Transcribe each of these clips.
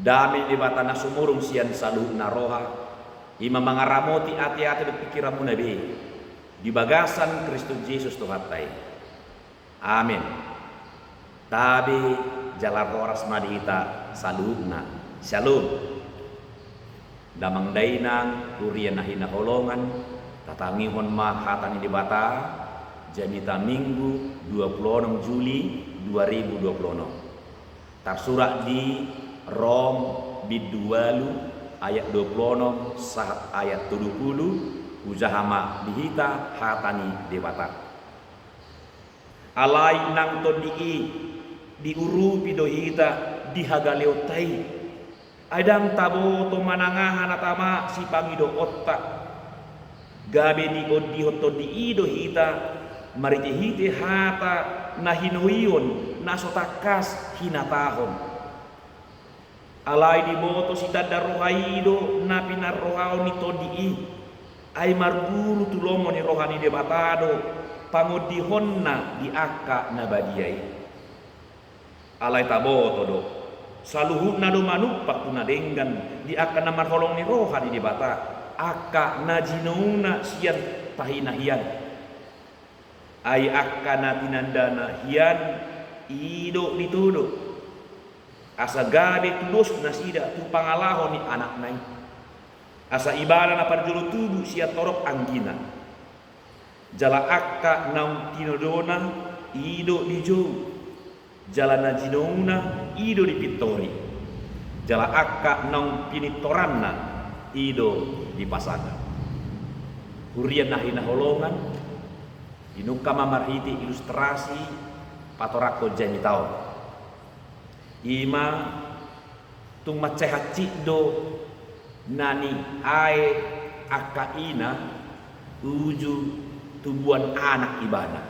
Dami di batana sumurung sian salu naroha. Ima mangaramoti ati-ati di pikiranmu nabi. Di bagasan Kristus Yesus Tuhatai. Amin. Tabi jalan roras madita salugna. Shalom. Damang dainang kurian nahina holongan. Tatangihon mahatani di bata. Jamita Minggu 26 Juli 2026. Tersurat di Rom bidualu ayat 26 saat ayat 70 ujahama dihita hatani debata. Alai nang to diurupi dohita dihagaleotai. Adang tabo to manangahan atama si pangido otta. Gabe di odihoto di ido hita marite hite hata nahinuion nasotakas hinatahon. Alai di boto sita darohaido napinar rohao ni todii ay marguru tulomo ni rohani debatado pamodihonna di akka nabadiai. Alai taboto do saluhut nado manupak tunadenggan di akka namarholong ni rohani debata akka najinauna sian tahinahian ay akka natinandana hian ido ditudo. Asa gabe tulus nasida tu pangalahon ni anak nai. Asa ibadah na parjulu tubuh sia torok anggina. Jala akka naung tinodona ido dijo. Jala najinona ido dipitori. Jala akka naung pinitoranna ido dipasanga. Hurian nahina holongan dinuka mamarhiti ilustrasi patorako janji tau. Ima tung macehaci do nani ae akaina uju tubuan anak ibana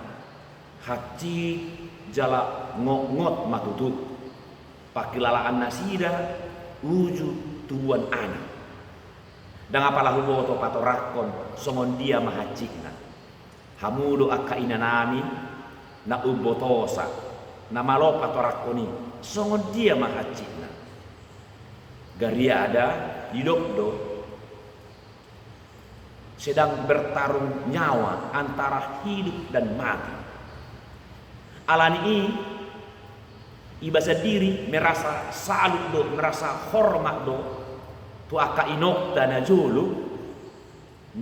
haci jala ngot matutut pakilalaan nasida uju tubuan anak dan apalah hubo to patorakon songon dia mahacikna hamudo akaina nami na ubotosa na malo patorakoni songon dia mahacina garia ada hidup do sedang bertarung nyawa antara hidup dan mati. Alani ibasa diri merasa salut do merasa hormat do tu aka inok dana julu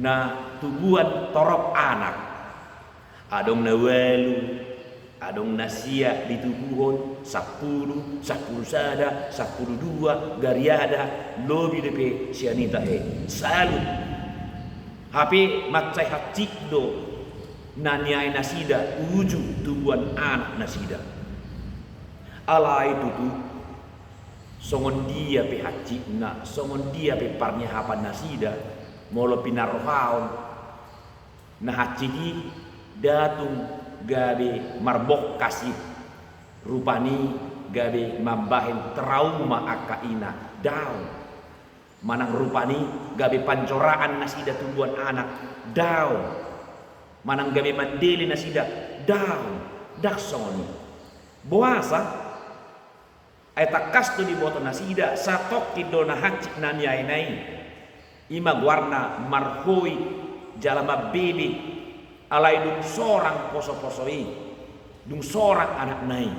na tubuan torop anak adong nawelu adong nasia di tubuhon 10 sada 10 gariada lobi depe sianita salut hape macai hacik do naniai nasida uju tubuan anak nasida alai tutu songon dia pe hacikna songon dia pe parnyahapan nasida molo pinarohaon nah haciki datung gabe marbok kasih rupani gabe mambahin trauma akaina daun manang rupani gabe pancoraan nasida tubuan anak daun manang gabe mandeli nasida daun daksoni boasa ay takasto di boto nasida satok kidona hacik nanyai nai ima warna marhoi jalama bebe alai dung sorang poso-posoi dung sorang anak nai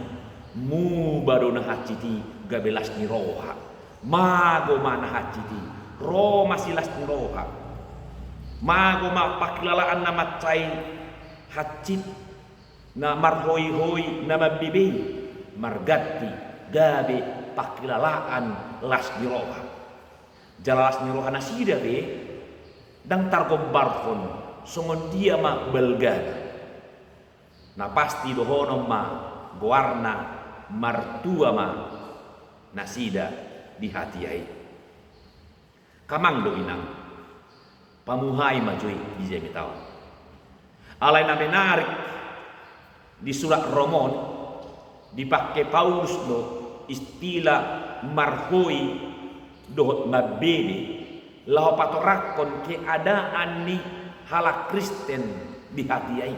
mu badona haciti gabelas ni roha mago mana haciti ro masilas ni roha mago ma pakilalaan nama cai hacit na marhoi-hoi nama bibi margati gabe pakilalaan las ni roha jalas ni roha nasida be dang targo barfon songon dia ma belgana na pasti dohono ma guarna martua ma nasida di hati ai kamang do inang pamuhai majui di jemi tau alai na menarik di surat Romon dipakai Paulus do istilah marhoi dohot mabebe lau patorakon keadaan ni halak Kristen di hati ai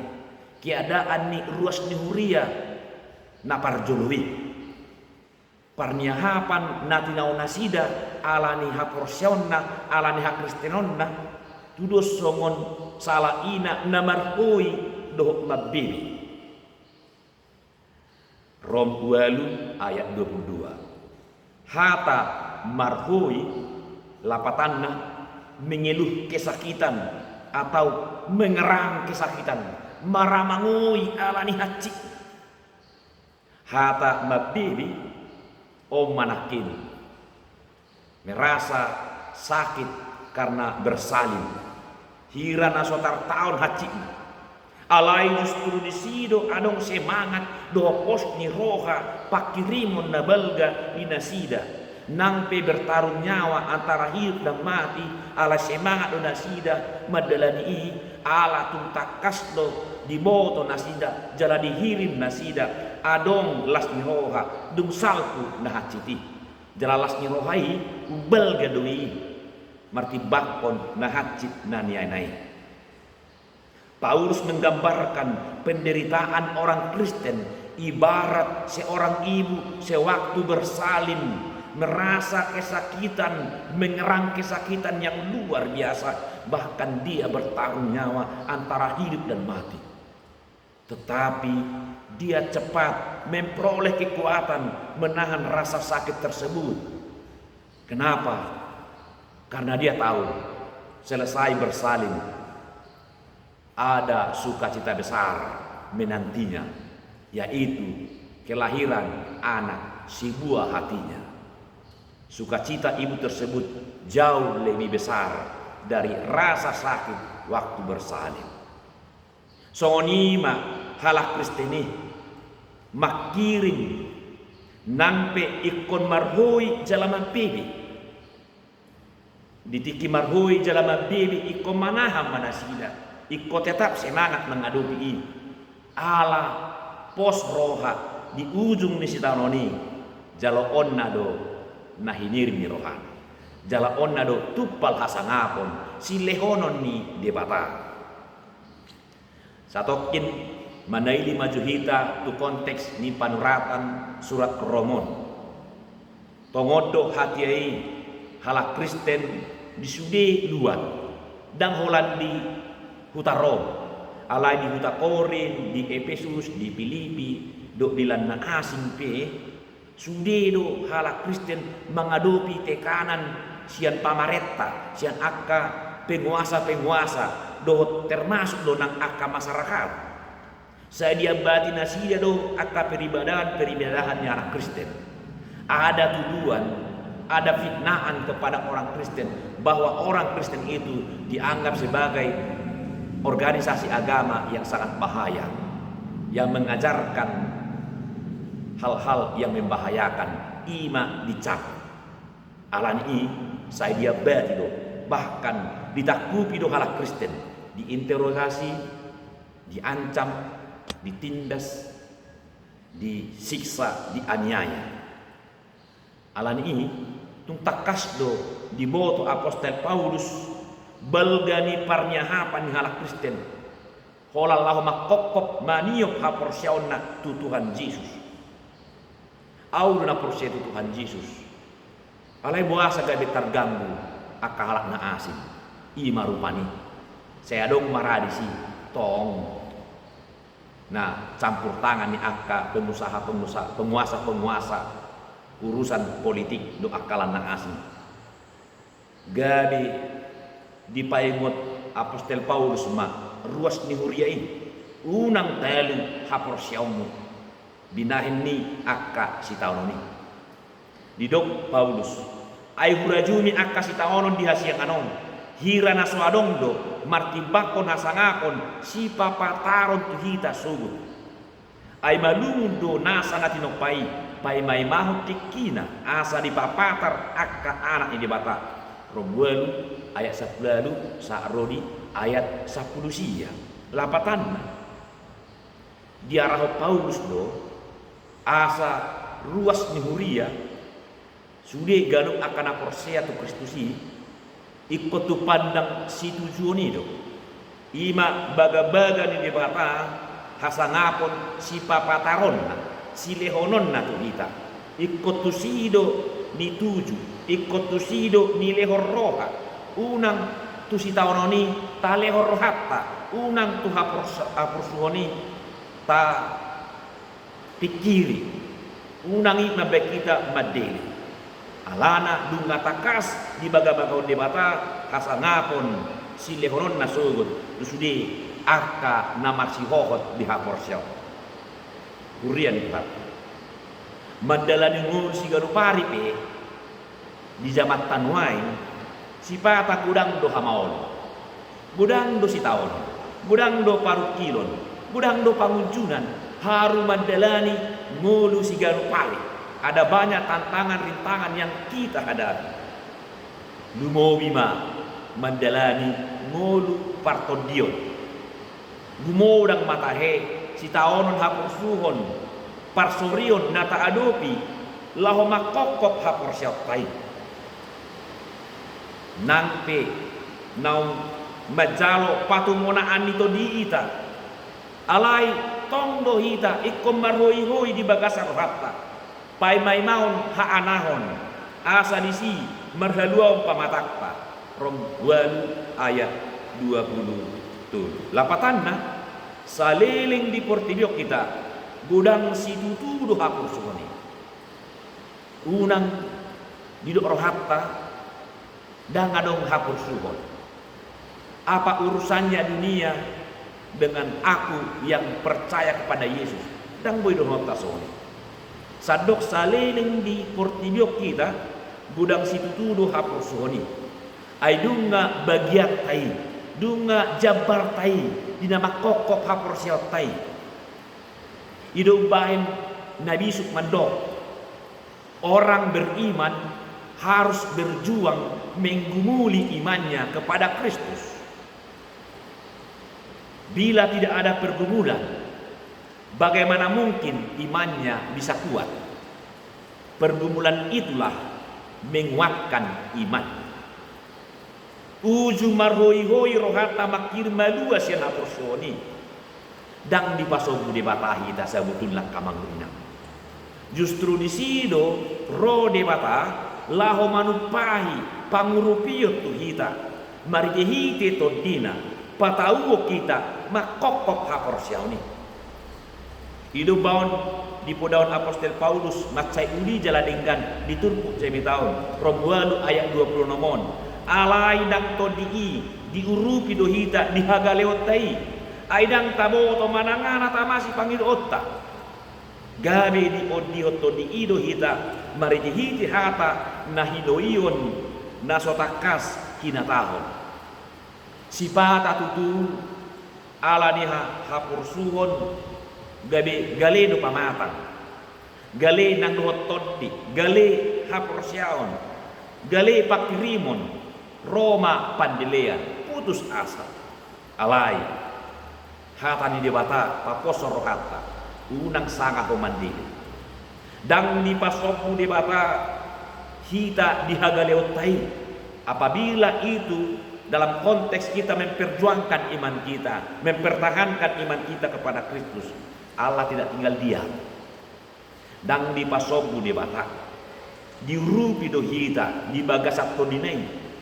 keadaan ni ruas ni huria na parjului Parniahapan natinau nasida alani haporsionna alani hakristenonna tudos songon salah ina namarhoi doh mabbibi. Rom 2 ayat 22. Hata marhoi lapatanna mengeluh kesakitan atau mengerang kesakitan, maramangoi alani haci. Hata mabbibi manakin merasa sakit karena bersalin hirana sotar tahun haji alai justru disido adong semangat doa pos ni roha pakirimun nabalga dinasida nangpe bertarung nyawa antara hidup dan mati ala semangat do nasida madalani ala tuntakas do diboto nasida jala dihirim nasida adong las ni roha dung salku nahaciti jala las ni rohai ubal gadoi marti bakon nahacit nanianai. Paulus menggambarkan penderitaan orang Kristen ibarat seorang ibu sewaktu bersalin merasa kesakitan, mengerang kesakitan yang luar biasa, bahkan dia bertarung nyawa antara hidup dan mati. Tetapi dia cepat memperoleh kekuatan menahan rasa sakit tersebut. Kenapa? Karena dia tahu selesai bersalin ada sukacita besar menantinya, yaitu kelahiran anak si buah hatinya. Sukacita ibu tersebut jauh lebih besar dari rasa sakit waktu bersalin. Songonima halah Kristeni makiring nampe ikon marhoi jalaman pibi ditiki marhoi jalaman pibi ikon manaham manasida ikon tetap semangat menghadapi ala pos roha di ujung ni sitanoni jalo onna do nahinir mi rohan jala onna do tupal hasangapon si lehonon ni debata satokin manaili majuhita tu konteks ni panuratan surat Romon tongodo hatiai halak Kristen disude luar dan Holandi huta Rom alai di huta Korin di Efesus di Filipi dok dilanna asing pe sude do halak Kristen menghadapi tekanan sian pamaretta sian akka penguasa do termasuk do nang akka masyarakat saya dia bati nasida do akka peribadahan anak Kristen ada tuduhan ada fitnahan kepada orang Kristen bahwa orang Kristen itu dianggap sebagai organisasi agama yang sangat bahaya yang mengajarkan hal-hal yang membahayakan ima dicap alani saya dia bati do bahkan ditakuti do halak Kristen diinterogasi diancam ditindas disiksa dianiaya alani ini tung takas do diboto apostol Paulus balgani parnyahapan halak Kristen holallahu makokop maniok haporsiauna tu Tuhan Yesus auluna porsia tu Tuhan Yesus alai boasa gabe terganggu akka halak na asin ima rupani saya dong maradisi tong nah campur tangan ni akka penguasa urusan politik do akalan nang asing gabi dipaingot apostol Paulus ma ruas ni huriain unang telu haporsiamu binahin ni akka si taonon ni didok Paulus ay hurajumi akka si taonon di hasiang anon hira na suadong do martibakon hasangakon si papataron tuhita sugut ay malungun do nasa natinopai pai mai mahut tikina asa dipapatar akka anak ini bata Romuelu ayat 10 Sa'rodi ayat 10 sia lapatan diarah Paulus do asa ruas ni huria sude galuk akan aporsea tu Kristusi ikut tu pandang si tujuan itu ima baga-baga ni debata hasangapon si papataron si lehonon na tu kita ikut tusido ni tuju, ikut tusido ni lehor roha, unang tusitaononi ta lehor rohatta, unang tu hapursuhoni ta pikiri, unangi mabek kita madeli. Alana dunga takas di baga-bagaon debata kasangapon si lehoron nasugot tusudi aka namar si hohot di haporsyaw. Kurian ipat. Mandalani ngun si garupari pe di jamat tanwai si pata gudang do hamaon, gudang do si taon, gudang do paru kilon, gudang do pangunjunan haru mandalani ngulu si garupari. Ada banyak tantangan rintangan yang kita hadapi. Lumowima mandalani ngulu partodion, gumodang matahe si taonon hapursuhon parsorion nata adopi laho makokop haporsyautai nangpe naung majalo patumonaan nito diita alai tongdo hita ikom marhoi-hoi di bagasa rohatta pai mai maun haanahon asa disi marhaluam pamatakpa rombuan ayat 20 tuh lapatanna saliling di portibiok kita gudang si tutu do hapur suhoni unang didok rohatta dan ngadong hapur suhon. Apa urusannya dunia dengan aku yang percaya kepada Yesus dan boy do hotta suhoni sadok saliling di portibiok kita gudang si tutu do hapur suhoni ay dunga bagiat tai dunga jabar tai dinama kokok hapur sial tai idumbahin Nabi Sukmando. Orang beriman harus berjuang menggumuli imannya kepada Kristus. Bila tidak ada pergumulan, bagaimana mungkin imannya bisa kuat? Pergumulan itulah menguatkan iman. Uju marhoi-hoi rohata makir malua siana personi dang di pasobu debatahi dasa butulak kamangunang. Justru di sido ro debata laho manupahi pangurupiyot tu hita marjehite todina patauo kita makokok haporsyauni. Hidup baon di podaun Apostel Paulus matsai uli jaladenggan di turpu cemitaun rombualu ayat 20 nomon alai dang todii diurupi do hita dihagaleotai aidang tabo to manangana tamasi pangido otta gabe di odioto di ido hita marijihiti hata nahidoion nasotakas kinatahon sipata tutu ala niha hapursuhon gabe gale no pamatang gale nang toddi gale hapursyaon gale pakirimon Roma pandelean putus asa alai hata ni debata paposor hata unang sanga homandili dang ni pasopu debata hita dihagaleotai apabila itu dalam konteks kita memperjuangkan iman kita mempertahankan iman kita kepada Kristus Allah tidak tinggal diam dang di pasopu debata diurupi do hita di bagasat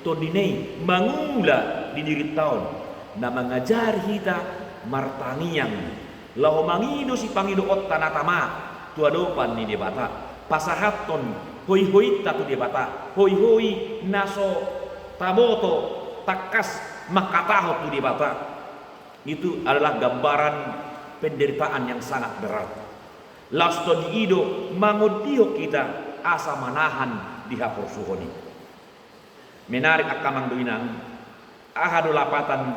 todinei mangula di diri tahun na mengajar hita martangiang laho mangido si pangido otta natama tuadopan ni debata pasahaton hoi-hoi tatu debata hoi-hoi naso taboto takas makataho tu debata itu adalah gambaran penderitaan yang sangat berat lasto diido mangodio kita asa manahan di hapor suhoni menarik akamang duinang ahadu lapatan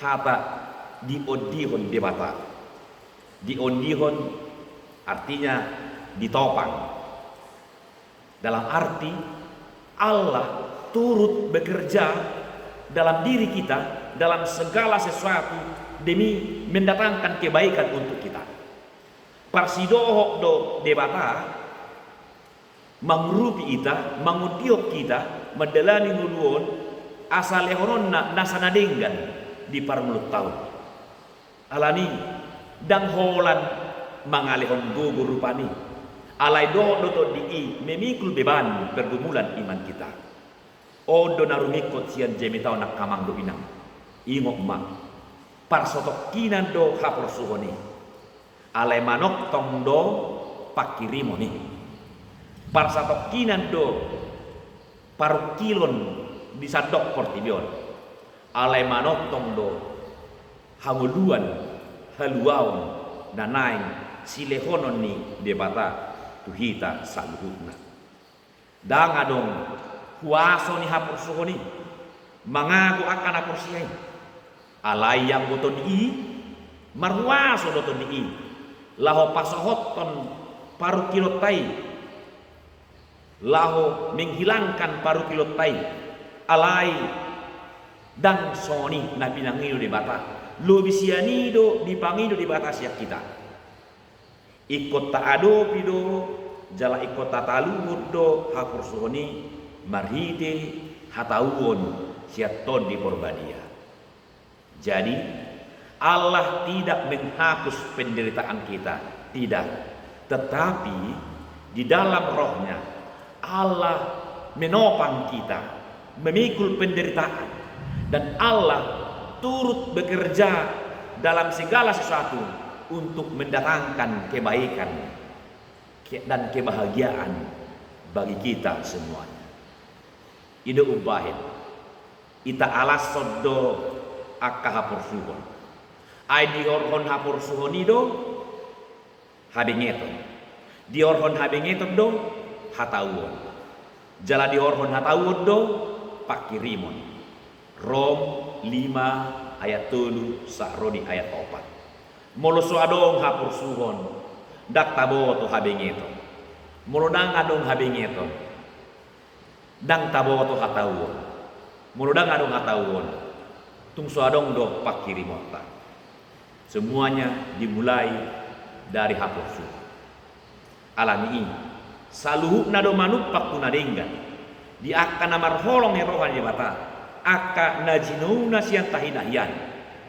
hata diondihon debata diondihon artinya ditopang dalam arti Allah turut bekerja dalam diri kita dalam segala sesuatu demi mendatangkan kebaikan untuk kita parsidoho do debata mangrupi ita mangudiok kita medalani nguluon asal ehoronna nasanadenggan di parmulut tahun alani dang holan mangalihon gugur rupani alai do to di memikul beban pergumulan iman kita. Odo narumikot sian jemitau nak kamang do inang ingok ma parsotok kinan do hapor suhoni alai manok tong do pakirimoni parsotok kinan do parukilon disadok portibion alai manok tong do hamuluan haluaun danaing silehonon ni debata tuhita saluhutna dangadong kuaso ni hapor suhoni mangaku akan hapor siyai alai yang boton i marwaso doton i laho pasohoton paru kilotai laho menghilangkan paru kilotai alai dan soni na pinangido di bata lo bisianido dipangido di bata siap kita ikut taado pido jala ikut tataluhud do hapor suhoni marhite hatauon siap ton di porbadia. Jadi Allah tidak menghapus penderitaan kita, tidak. Tetapi di dalam rohnya Allah menopang kita, memikul penderitaan, dan Allah turut bekerja dalam segala sesuatu untuk mendatangkan kebaikan dan kebahagiaan bagi kita semuanya. Ide ubahin ita alas sodo akka hapor suhon ai di orhon hapor suhoni do habingeton di orhon habingeton do hatawon jala di orhon hatawon do pakirimon Rom 5 ayat 3 sahroni ayat 4 moloso adong hapor suhon dak tabo to habingeton molodang adong habingeton dang tabo to hatawon molodang adong hatawon tung suadong do pakiri mota. Semuanya dimulai dari hapor suhon. Alami ini saluhuk nado manupak kunadenggan di akka namar holong rohan di mata akka najinuna sian tahinahian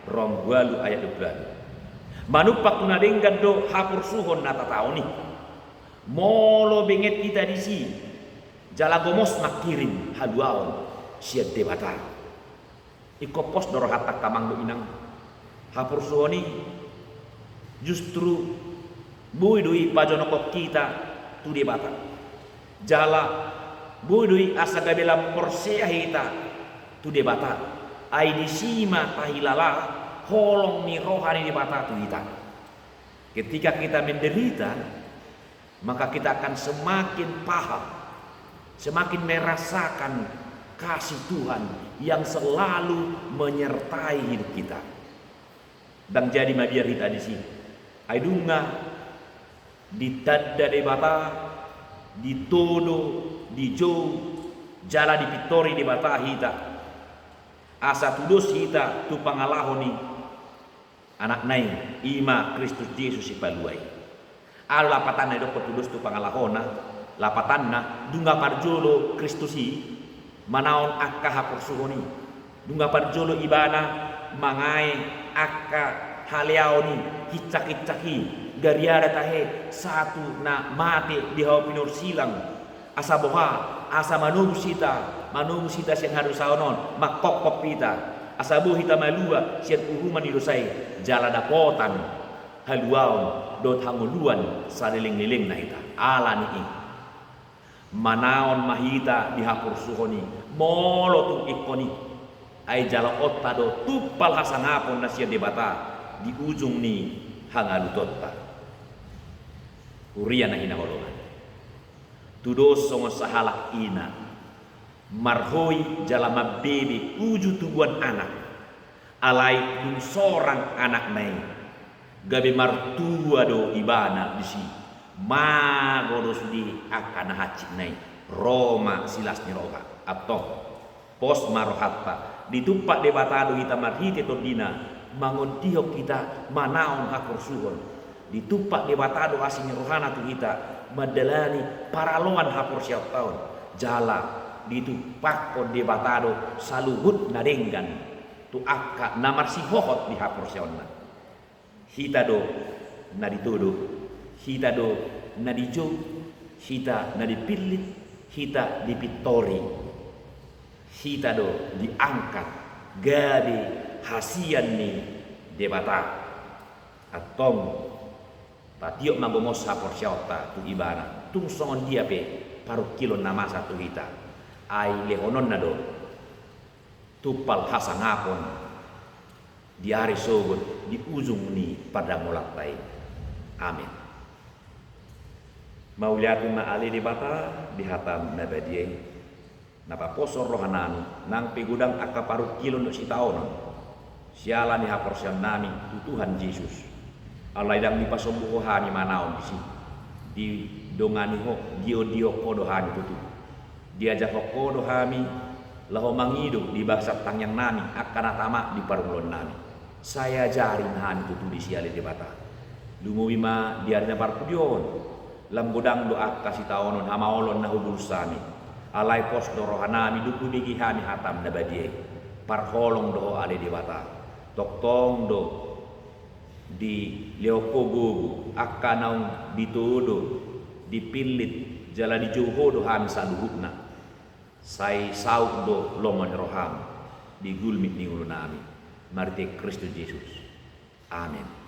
Rom 2 ayat 12 manupak kunadenggan do hapor suhon nata taoni molo benget kita di si jala gomos nak kirim haluaon sian debata ikopos doro hatak kamang do inang hapor suhoni justru buidui pajonokot kita tu di bata jala buidui asa gabela porsea hita tu di bata ai disima tahilala holong ni rohani di bata tu kita ketika kita menderita maka kita akan semakin paham semakin merasakan kasih Tuhan yang selalu menyertai hidup kita. Dan jadi mabiar kita di sini. Aidunga ditanda de bata, ditodo, dijo, jala dipitori de bata hita. Asa tudos hita tu pangalahoni anak nai ima Kristus Yesus ipaluai. Al lapatan na doko tudos tu pangalahona, lapatanna dunga parjolo Kristusi manaon akka hapor suhoni dunga parjolo ibana mangai akka haleaoni hicak-hicaki gariara tahe satu na mate di hawa pinur silang asa boha asa manung sita sian harus saonon makokop pita asa bohita malua sian uhuman idosai jala dapotan haluaon dot hanguluan saliling-liling na ita ala ni manaon mahita di hapor suhoni molo tung ikoni ai jala otta do tupal hasanapon na siya debata di ujung ni hangalutotta urian na hinaholongan tudos songo sahalak ina marhoi jala mabebe uju tubuan anak alai dun sorang anak nai gabe martua do ibana disi magodos di akan hacik nai Roma silas ni roha atau pos marohatta ditumpak debatado kita marhite todina mangon tihok kita manaon hakor suhon ditumpak debatado asing rohana tu kita madalani paraloan hapor siap tahun jala ditumpak kon debatado saluhut nadenggan tu akka namar si hohot di hapor sionna hita do na dituduh hita do na dijo, hita na dipilih, hita dipitori, hita do diangkat gadi hasian ni debata atong patiok magomos sa porsyota tu ibana tung songon dia pe paru kilo nama satu hita ai lehonon na do tupal hasangapon di hari sogot di ujung ni pada mulatai. Amin. Mauliatin na ali di bata di hatam na badie napa posor rohanan nang pigudang akaparu kilo no sitaonon siala ni haporsian nami Tuhan Yesus Allah idang dipasombuhani manaon di sini di dongani ho dio kodohani tutu diajak ho kodohami laho mangidu di baksat tangyang nami akan atama di parulon nami saya jarin hani tutu di siali di bata lumubima diarnya parpudion lambudang doa kasih taonon hamaolon na hubul sami alai pos dorohanami duku bigi hami hatam na badie parholong do ale di bata toktong do di leopogo akanaung ditudo dipilit jala dijuho do ham saluhutna sai sauk do lomon roham di gulmit ni ulunami marte Kristus Yesus. Amin.